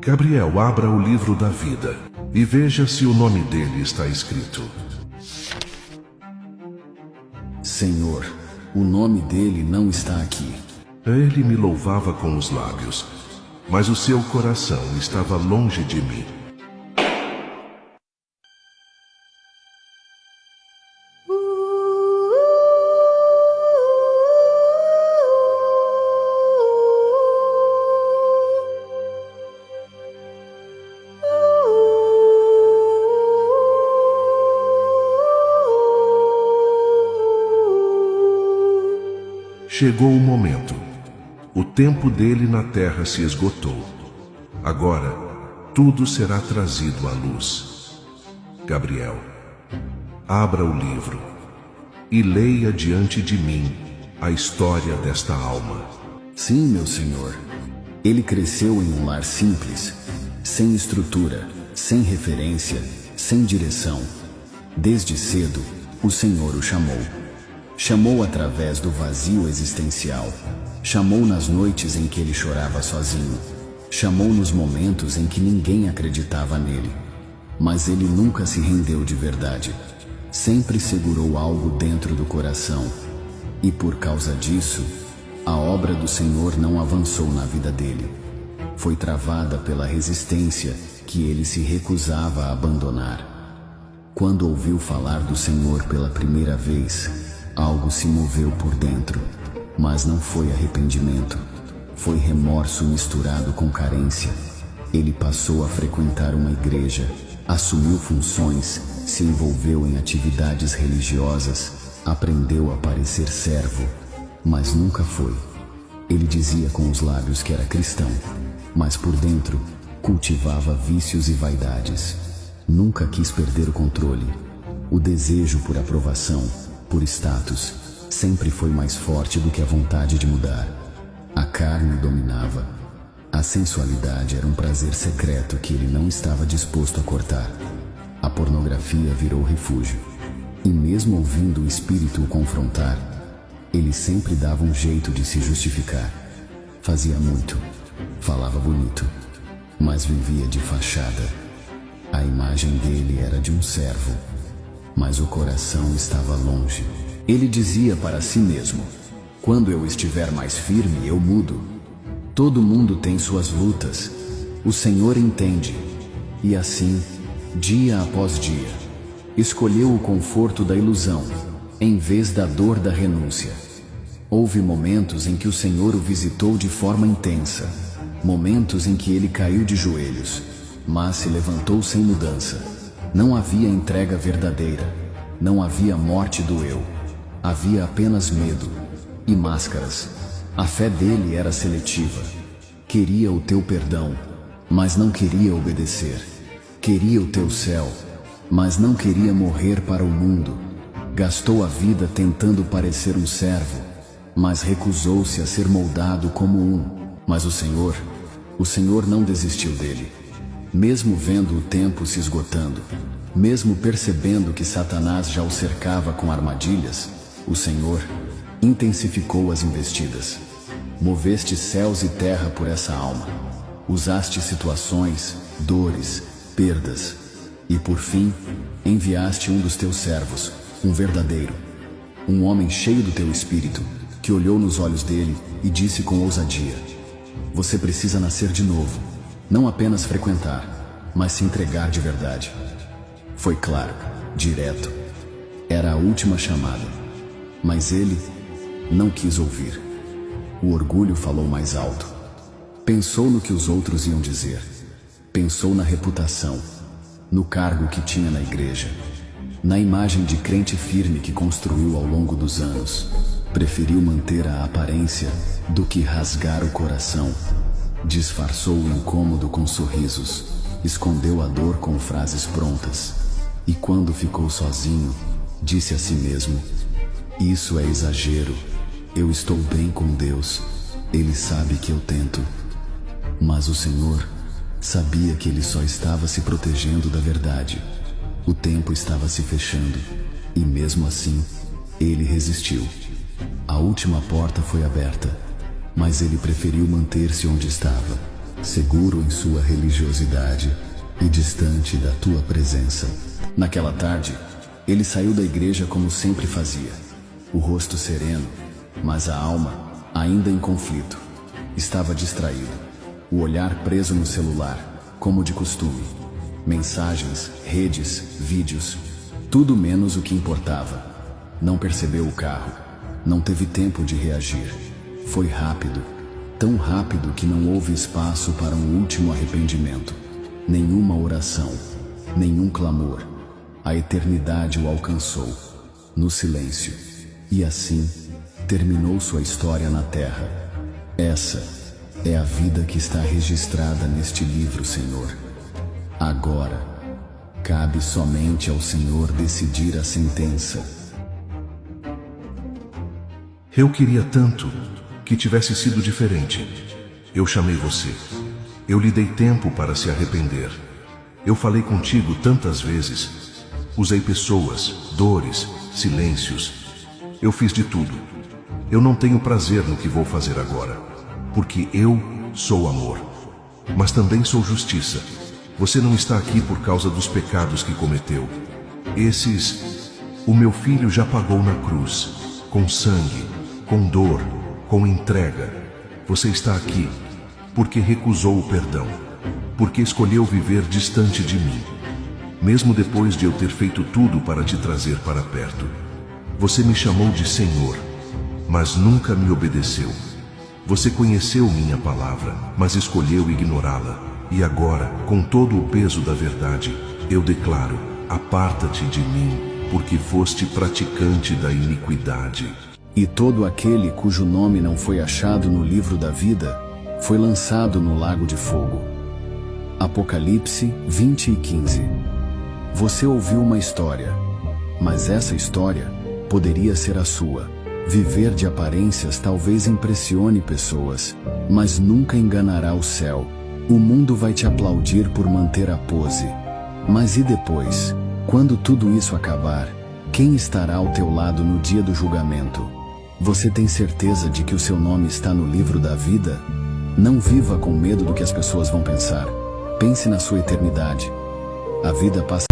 Gabriel, abra o livro da vida e veja se o nome dele está escrito. Senhor, o nome dele não está aqui. Ele me louvava com os lábios, mas o seu coração estava longe de mim. Chegou o momento. O tempo dele na terra se esgotou. Agora, tudo será trazido à luz. Gabriel, abra o livro e leia diante de mim a história desta alma. Sim, meu Senhor. Ele cresceu em um lar simples, sem estrutura, sem referência, sem direção. Desde cedo, o Senhor o chamou. Chamou através do vazio existencial. Chamou nas noites em que ele chorava sozinho. Chamou nos momentos em que ninguém acreditava nele. Mas ele nunca se rendeu de verdade. Sempre segurou algo dentro do coração. E por causa disso, a obra do Senhor não avançou na vida dele. Foi travada pela resistência que ele se recusava a abandonar. Quando ouviu falar do Senhor pela primeira vez, algo se moveu por dentro, mas não foi arrependimento. Foi remorso misturado com carência. Ele passou a frequentar uma igreja, assumiu funções, se envolveu em atividades religiosas, aprendeu a parecer servo, mas nunca foi. Ele dizia com os lábios que era cristão, mas por dentro cultivava vícios e vaidades. Nunca quis perder o controle. O desejo por aprovação, por status, sempre foi mais forte do que a vontade de mudar. A carne dominava. A sensualidade era um prazer secreto que ele não estava disposto a cortar. A pornografia virou refúgio. E mesmo ouvindo o espírito o confrontar, ele sempre dava um jeito de se justificar. Fazia muito, falava bonito, mas vivia de fachada. A imagem dele era de um servo, mas o coração estava longe. Ele dizia para si mesmo: quando eu estiver mais firme, eu mudo. Todo mundo tem suas lutas. O Senhor entende. E assim, dia após dia, escolheu o conforto da ilusão, em vez da dor da renúncia. Houve momentos em que o Senhor o visitou de forma intensa. Momentos em que ele caiu de joelhos, mas se levantou sem mudança. Não havia entrega verdadeira. Não havia morte do eu. Havia apenas medo e máscaras. A fé dele era seletiva. Queria o teu perdão, mas não queria obedecer. Queria o teu céu, mas não queria morrer para o mundo. Gastou a vida tentando parecer um servo, mas recusou-se a ser moldado como um. Mas o Senhor não desistiu dele. Mesmo vendo o tempo se esgotando, mesmo percebendo que Satanás já o cercava com armadilhas, o Senhor intensificou as investidas. Moveste céus e terra por essa alma. Usaste situações, dores, perdas. E por fim, enviaste um dos teus servos, um verdadeiro. Um homem cheio do teu espírito, que olhou nos olhos dele e disse com ousadia: você precisa nascer de novo. Não apenas frequentar, mas se entregar de verdade. Foi claro, direto. Era a última chamada. Mas ele não quis ouvir. O orgulho falou mais alto. Pensou no que os outros iam dizer. Pensou na reputação, no cargo que tinha na igreja, na imagem de crente firme que construiu ao longo dos anos. Preferiu manter a aparência do que rasgar o coração. Disfarçou o incômodo com sorrisos, escondeu a dor com frases prontas. E quando ficou sozinho, disse a si mesmo: isso é exagero. Eu estou bem com Deus. Ele sabe que eu tento. Mas o Senhor sabia que ele só estava se protegendo da verdade. O tempo estava se fechando, e mesmo assim, ele resistiu. A última porta foi aberta, mas ele preferiu manter-se onde estava. seguro em sua religiosidade e distante da tua presença. Naquela tarde, ele saiu da igreja como sempre fazia, o rosto sereno, mas a alma ainda em conflito. Estava distraído, o olhar preso no celular, como de costume. Mensagens, redes, vídeos, tudo menos o que importava. Não percebeu o carro, não teve tempo de reagir. Foi rápido, tão rápido que não houve espaço para um último arrependimento. Nenhuma oração, nenhum clamor. A eternidade o alcançou, no silêncio. E assim, terminou sua história na terra. Essa é a vida que está registrada neste livro, Senhor. Agora, cabe somente ao Senhor decidir a sentença. Eu queria tanto que tivesse sido diferente. Eu chamei você. Eu lhe dei tempo para se arrepender. Eu falei contigo tantas vezes. Usei pessoas, dores, silêncios. Eu fiz de tudo. Eu não tenho prazer no que vou fazer agora, porque eu sou amor, mas também sou justiça. Você não está aqui por causa dos pecados que cometeu. O meu filho já pagou na cruz, com sangue, com dor, com entrega. Você está aqui porque recusou o perdão, porque escolheu viver distante de mim, mesmo depois de eu ter feito tudo para te trazer para perto. Você me chamou de Senhor, mas nunca me obedeceu. Você conheceu minha palavra, mas escolheu ignorá-la. E agora, com todo o peso da verdade, eu declaro: aparta-te de mim, porque foste praticante da iniquidade. E todo aquele cujo nome não foi achado no livro da vida, foi lançado no lago de fogo. Apocalipse 20:15. Você ouviu uma história, mas essa história poderia ser a sua. Viver de aparências talvez impressione pessoas, mas nunca enganará o céu. O mundo vai te aplaudir por manter a pose. Mas e depois? Quando tudo isso acabar, quem estará ao teu lado no dia do julgamento? Você tem certeza de que o seu nome está no livro da vida? Não viva com medo do que as pessoas vão pensar. Pense na sua eternidade. A vida passa